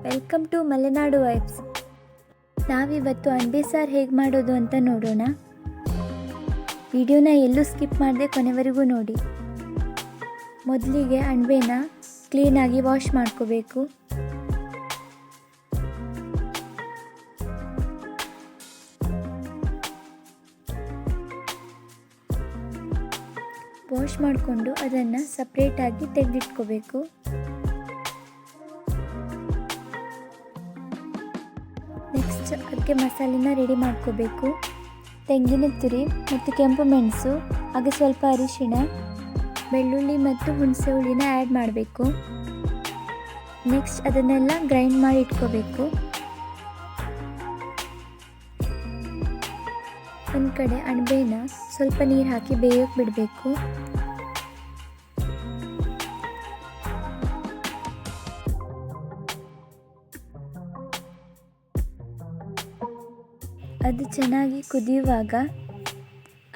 Welcome to Malenadu vibes. ನಾವಿವತ್ತು ಅಣಬೆ ಸಾರು ಹೇಗೆ ಮಾಡೋದು ಅಂತ ನೋಡೋಣ. ವಿಡಿಯೋನ ಎಲ್ಲೂ ಸ್ಕಿಪ್ ಮಾಡದೆ ಕೊನೆವರೆಗೂ ನೋಡಿ. ಮೊದಲಿಗೆ ಅಣಬೆನ ಕ್ಲೀನಾಗಿ ವಾಶ್ ಮಾಡ್ಕೋಬೇಕು. ವಾಶ್ ಮಾಡಿಕೊಂಡು ಅದನ್ನು ಸಪ್ರೇಟಾಗಿ ತೆಗೆದಿಟ್ಕೋಬೇಕು. ನೆಕ್ಸ್ಟ್ ಅದಕ್ಕೆ ಮಸಾಲೆನ ರೆಡಿ ಮಾಡ್ಕೋಬೇಕು. ತೆಂಗಿನ ತುರಿ ಮತ್ತು ಕೆಂಪು ಮೆಣಸು, ಹಾಗೆ ಸ್ವಲ್ಪ ಅರಿಶಿಣ, ಬೆಳ್ಳುಳ್ಳಿ ಮತ್ತು ಹುಣಸೆ ಹುಳಿನ ಆ್ಯಡ್ ಮಾಡಬೇಕು. ನೆಕ್ಸ್ಟ್ ಅದನ್ನೆಲ್ಲ ಗ್ರೈಂಡ್ ಮಾಡಿ ಇಟ್ಕೋಬೇಕು. ಒಂದು ಕಡೆ ಅಣಬೆನ ಸ್ವಲ್ಪ ನೀರು ಹಾಕಿ ಬೇಯೋಕ್ಕೆ ಬಿಡಬೇಕು. ಅದು ಚೆನ್ನಾಗಿ ಕುದಿಯುವಾಗ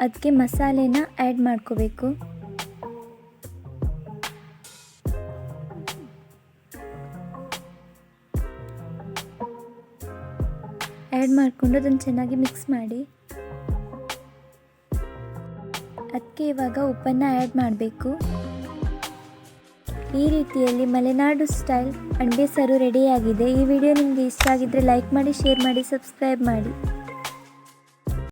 ಅದಕ್ಕೆ ಮಸಾಲೆನ ಆ್ಯಡ್ ಮಾಡ್ಕೋಬೇಕು. ಆ್ಯಡ್ ಮಾಡಿಕೊಂಡು ಅದನ್ನು ಚೆನ್ನಾಗಿ ಮಿಕ್ಸ್ ಮಾಡಿ ಅದಕ್ಕೆ ಇವಾಗ ಉಪ್ಪನ್ನು ಆ್ಯಡ್ ಮಾಡಬೇಕು. ಈ ರೀತಿಯಲ್ಲಿ ಮಲೆನಾಡು ಸ್ಟೈಲ್ ಅಣಬೆ ಸಾರು ರೆಡಿಯಾಗಿದೆ. ಈ ವಿಡಿಯೋ ನಿಮಗೆ ಇಷ್ಟ ಆಗಿದ್ದರೆ ಲೈಕ್ ಮಾಡಿ, ಶೇರ್ ಮಾಡಿ, ಸಬ್ಸ್ಕ್ರೈಬ್ ಮಾಡಿ.